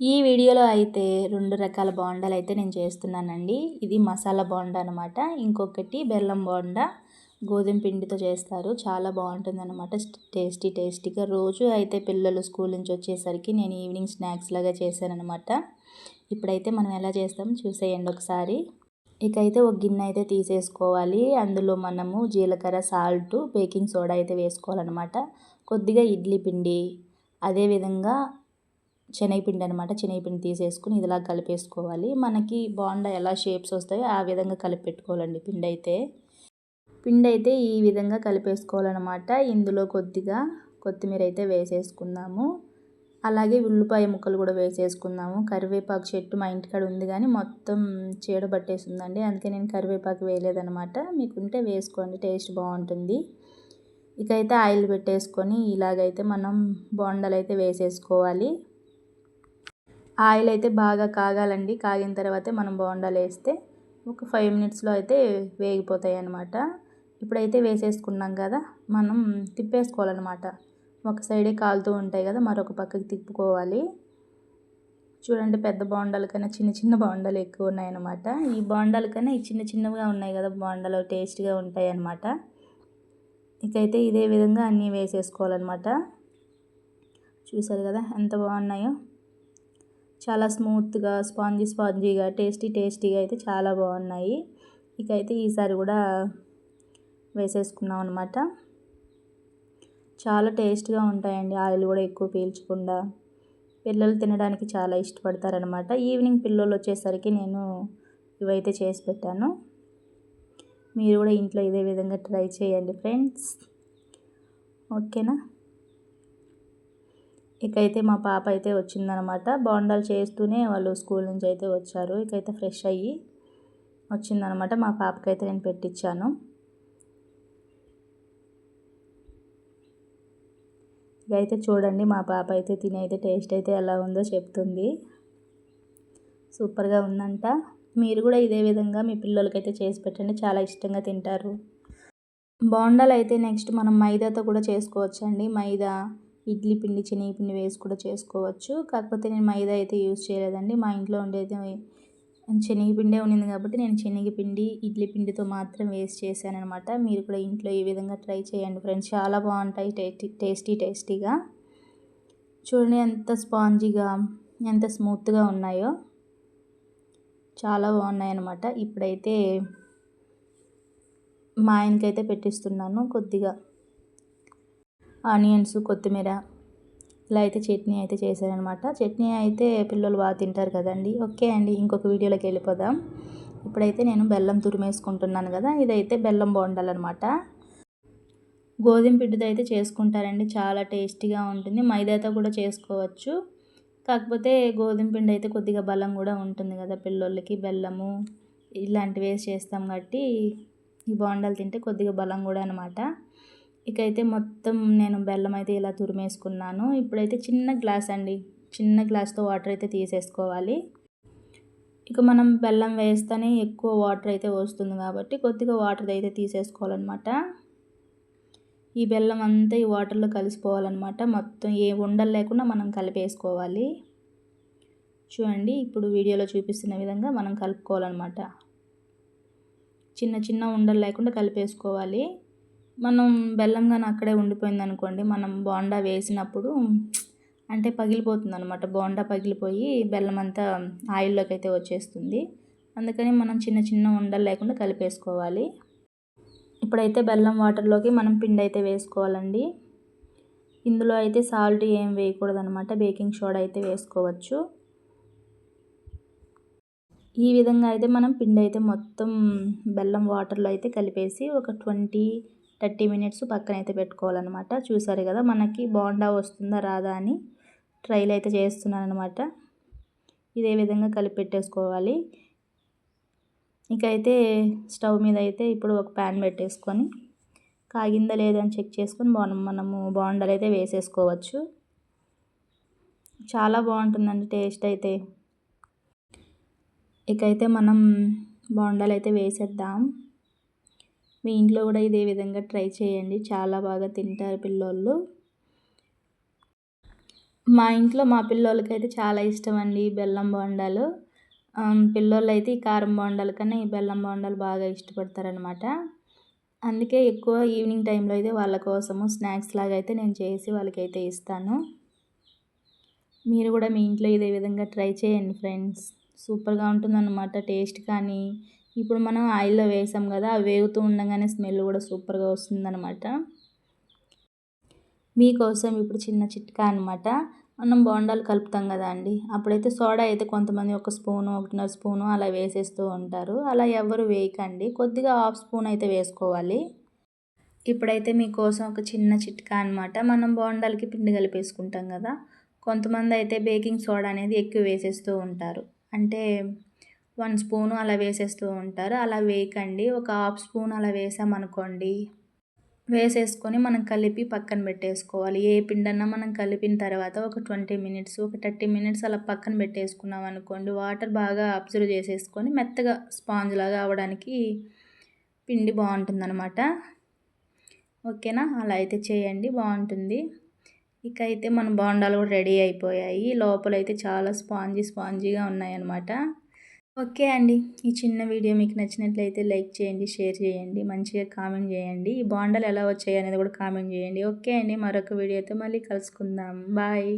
ఈ వీడియోలో అయితే 2 రకాల బోండాలైతే నేను చేస్తున్నానండి. ఇది మసాలా బోండా అనమాట. ఇంకొకటి బెల్లం బోండా. గోధుమ పిండితో చేస్తారు. చాలా బాగుంటుందన్నమాట. టేస్టీగా రోజు అయితే పిల్లలు స్కూల్ నుంచి వచ్చేసరికి నేను ఈవినింగ్ స్నాక్స్ లాగా చేశానన్నమాట. ఇప్పుడైతే మనం ఎలా చేస్తాం చూసేయండి ఒకసారి. ఇకైతే ఒక గిన్నె అయితే తీసేసుకోవాలి. అందులో మనము జీలకర్ర, సాల్ట్, బేకింగ్ సోడా అయితే వేసుకోవాలన్నమాట. కొద్దిగా ఇడ్లీ పిండి, అదేవిధంగా శనగపిండి అనమాట. శనగపిండి తీసేసుకుని ఇదిలా కలిపేసుకోవాలి. మనకి బోండా ఎలా షేప్స్ వస్తాయో ఆ విధంగా కలిపి పెట్టుకోవాలండి పిండి అయితే ఈ విధంగా కలిపేసుకోవాలన్నమాట. ఇందులో కొద్దిగా కొత్తిమీర అయితే వేసేసుకుందాము. అలాగే ఉల్లిపాయ ముక్కలు కూడా వేసేసుకుందాము. కరివేపాకు చెట్టు మా ఇంటికాడ ఉంది కానీ మొత్తం చీడ పట్టేసిందండి. అందుకే నేను కరివేపాకు వేయలేదనమాట. మీకుంటే వేసుకోండి, టేస్ట్ బాగుంటుంది. ఇకైతే ఆయిల్ పెట్టేసుకొని ఇలాగైతే మనం బోండాలు అయితే వేసేసుకోవాలి. ఆయిల్ అయితే బాగా కాగాలండి. కాగిన తర్వాతే మనం బోండాలు వేస్తే ఒక 5 మినిట్స్లో అయితే వేగిపోతాయి అన్నమాట. ఇప్పుడైతే వేసేసుకున్నాం కదా, మనం తిప్పేసుకోవాలన్నమాట. ఒక సైడే కాలుతూ ఉంటాయి కదా, మరొక పక్కకి తిప్పుకోవాలి. చూడండి, పెద్ద బోండాల కన్నా చిన్న బోండాలు ఎక్కువ ఉన్నాయన్నమాట. ఈ బోండాల కన్నా ఈ చిన్నగా ఉన్నాయి కదా బోండాలు, టేస్ట్గా ఉంటాయి అన్నమాట. ఇకైతే ఇదే విధంగా అన్నీ వేసేసుకోవాలన్నమాట. చూసారు కదా ఎంత బాగున్నాయో. చాలా స్మూత్గా, స్పాంజీగా, టేస్టీగా అయితే చాలా బాగున్నాయి. ఇకైతే ఈసారి కూడా వేసేసుకున్నాం అనమాట. చాలా టేస్ట్గా ఉంటాయండి. ఆయిల్ కూడా ఎక్కువ పీల్చకుండా పిల్లలు తినడానికి చాలా ఇష్టపడతారనమాట. ఈవినింగ్ పిల్లలు వచ్చేసరికి నేను ఇవైతే చేసి పెట్టాను. మీరు కూడా ఇంట్లో ఇదే విధంగా ట్రై చేయండి ఫ్రెండ్స్. ఓకేనా. ఇకైతే మా పాప అయితే వచ్చిందనమాట. బోండాలు చేస్తూనే వాళ్ళు స్కూల్ నుంచి అయితే వచ్చారు. ఇకైతే ఫ్రెష్ అయ్యి వచ్చిందనమాట. మా పాపకైతే నేను పెట్టించాను. ఇకైతే చూడండి, మా పాప అయితే తినైతే టేస్ట్ అయితే ఎలా ఉందో చెప్తుంది. సూపర్గా ఉందంట. మీరు కూడా ఇదే విధంగా మీ పిల్లలకైతే చేసి పెట్టండి, చాలా ఇష్టంగా తింటారు. బోండాలు అయితే నెక్స్ట్ మనం మైదాతో కూడా చేసుకోవచ్చండి. మైదా, ఇడ్లీ పిండి, శనగపిండి వేసి కూడా చేసుకోవచ్చు. కాకపోతే నేను మైదా అయితే యూజ్ చేయలేదండి. మా ఇంట్లో ఉండేది శనగపిండే ఉండింది కాబట్టి నేను శనగపిండి, ఇడ్లీ పిండితో మాత్రం వేసి చేశానమాట. మీరు కూడా ఇంట్లో ఈ విధంగా ట్రై చేయండి ఫ్రెండ్స్. చాలా బాగుంటాయి, టేస్టీగా. చూడండి ఎంత స్పాంజీగా, ఎంత స్మూత్గా ఉన్నాయో. చాలా బాగున్నాయి అన్నమాట. ఇప్పుడైతే మా ఆయనకైతే పెట్టిస్తున్నాను. కొద్దిగా ఆనియన్స్, కొత్తిమీర ఇలా అయితే చట్నీ అయితే చేశానమాట. చట్నీ అయితే పిల్లలు బాగా తింటారు కదండి. ఓకే అండి, ఇంకొక వీడియోలోకి వెళ్ళిపోదాం. ఇప్పుడైతే నేను బెల్లం తురిమేసుకుంటున్నాను కదా, ఇదైతే బెల్లం బోండాలన్నమాట. గోధుమ పిండితో అయితే చేసుకుంటారండి, చాలా టేస్టీగా ఉంటుంది. మైదాతో కూడా చేసుకోవచ్చు. కాకపోతే గోధుమ పిండి అయితే కొద్దిగా బలం కూడా ఉంటుంది కదా పిల్లలకి. బెల్లము ఇలాంటివి వేసి చేస్తాం కాబట్టి ఈ బోండాలు తింటే కొద్దిగా బలం కూడా అనమాట. ఇకైతే మొత్తం నేను బెల్లం అయితే ఇలా తురిమేసుకున్నాను. ఇప్పుడైతే చిన్న గ్లాస్తో వాటర్ అయితే తీసేసుకోవాలి. ఇక మనం బెల్లం వేస్తేనే ఎక్కువ వాటర్ అయితే వస్తుంది కాబట్టి కొద్దిగా వాటర్ అయితే తీసేసుకోవాలన్నమాట. ఈ బెల్లం అంతా ఈ వాటర్లో కలిసిపోవాలన్నమాట. మొత్తం ఏ ఉండలు లేకుండా మనం కలిపేసుకోవాలి. చూడండి, ఇప్పుడు వీడియోలో చూపిస్తున్న విధంగా మనం కలుపుకోవాలన్నమాట. చిన్న ఉండలు లేకుండా కలిపేసుకోవాలి. మనం బెల్లం కానీ అక్కడే ఉండిపోయింది అనుకోండి, మనం బోండా వేసినప్పుడు అంటే పగిలిపోతుంది అనమాట. బోండా పగిలిపోయి బెల్లం అంతా ఆయిల్లోకి అయితే వచ్చేస్తుంది. అందుకని మనం చిన్న ఉండలు లేకుండా కలిపేసుకోవాలి. ఇప్పుడైతే బెల్లం వాటర్లోకి మనం పిండి అయితే వేసుకోవాలండి. ఇందులో అయితే సాల్ట్ ఏం వేయకూడదు అనమాట. బేకింగ్ సోడా అయితే వేసుకోవచ్చు. ఈ విధంగా అయితే మనం పిండి అయితే మొత్తం బెల్లం వాటర్లో అయితే కలిపేసి ఒక 20-30 మినిట్స్ పక్కన అయితే పెట్టుకోవాలన్నమాట. చూసారు కదా మనకి బోండా వస్తుందా రాదా అని ట్రైల్ అయితే చేస్తున్నాను అనమాట. ఇదే విధంగా కలిపి పెట్టేసుకోవాలి. ఇకైతే స్టవ్ మీద అయితే ఇప్పుడు ఒక ప్యాన్ పెట్టేసుకొని కాగిందా లేదని చెక్ చేసుకొని మనము బోండాలు అయితే వేసేసుకోవచ్చు. చాలా బాగుంటుందండి టేస్ట్ అయితే. ఇకైతే మనం బోండాలు అయితే వేసేద్దాం. మీ ఇంట్లో కూడా ఇదే విధంగా ట్రై చేయండి, చాలా బాగా తింటారు పిల్లోళ్ళు. మా ఇంట్లో మా పిల్లోళ్ళకైతే చాలా ఇష్టమండి ఈ బెల్లం బోండాలు. పిల్లోళ్ళైతే ఈ కారం బోండాల కన్నా ఈ బెల్లం బోండాలు బాగా ఇష్టపడతారనమాట. అందుకే ఎక్కువ ఈవినింగ్ టైంలో అయితే వాళ్ళ కోసము స్నాక్స్ లాగా అయితే నేను చేసి వాళ్ళకైతే ఇస్తాను. మీరు కూడా మీ ఇంట్లో ఇదే విధంగా ట్రై చేయండి ఫ్రెండ్స్. సూపర్‌గా ఉంటుందన్నమాట టేస్ట్ కానీ, ఇప్పుడు మనం ఆయిల్‌లో వేసాం కదా! అవి వేగుతూ ఉండంగానే స్మెల్ కూడా సూపర్‌గా వస్తుందన్నమాట. మీకోసం ఇప్పుడు చిన్న చిట్కా అనమాట. మనం బోండాలు కలుపుతాం కదా అండి! అప్పుడైతే సోడా అయితే కొంతమంది ఒక స్పూను, 1.5 స్పూను అలా వేసేస్తూ ఉంటారు. అలా ఎవ్వరు వేయకండి. కొద్దిగా హాఫ్ స్పూన్ అయితే వేసుకోవాలి. ఇప్పుడైతే మీకోసం ఒక చిన్న చిట్కా అనమాట. మనం బోండాలకి పిండి కలిపేసుకుంటాం కదా! కొంతమంది అయితే బేకింగ్ సోడా అనేది ఎక్కువ వేసేస్తూ ఉంటారు. అంటే 1 స్పూను అలా వేసేస్తూ ఉంటారు. అలా వేయకండి. ఒక హాఫ్ స్పూన్ అలా వేసామనుకోండి, వేసేసుకొని మనం కలిపి పక్కన పెట్టేసుకోవాలి. ఏ పిండన్నా మనం కలిపిన తర్వాత ఒక 20 మినిట్స్, ఒక 30 మినిట్స్ అలా పక్కన పెట్టేసుకున్నాం అనుకోండి, వాటర్ బాగా అబ్జర్వ్ చేసేసుకొని మెత్తగా స్పాంజ్ లాగా అవ్వడానికి పిండి బావుంటుందనమాట. ఓకేనా? అలా అయితే చేయండి బావుంటుంది. ఇక అయితే మన బోండాలు కూడా రెడీ అయిపోయాయి. లోపలైతే చాలా స్పాంజీగా ఉన్నాయన్నమాట. ఓకే అండి. ఈ చిన్న వీడియో మీకు నచ్చినట్లయితే లైక్ చేయండి, షేర్ చేయండి, మంచిగా కామెంట్ చేయండి. ఈ బోండాలు ఎలా వచ్చాయి అనేది కూడా కామెంట్ చేయండి. ఓకే అండి. మరొక వీడియోతో మళ్ళీ కలుసుకుందాం. బాయ్.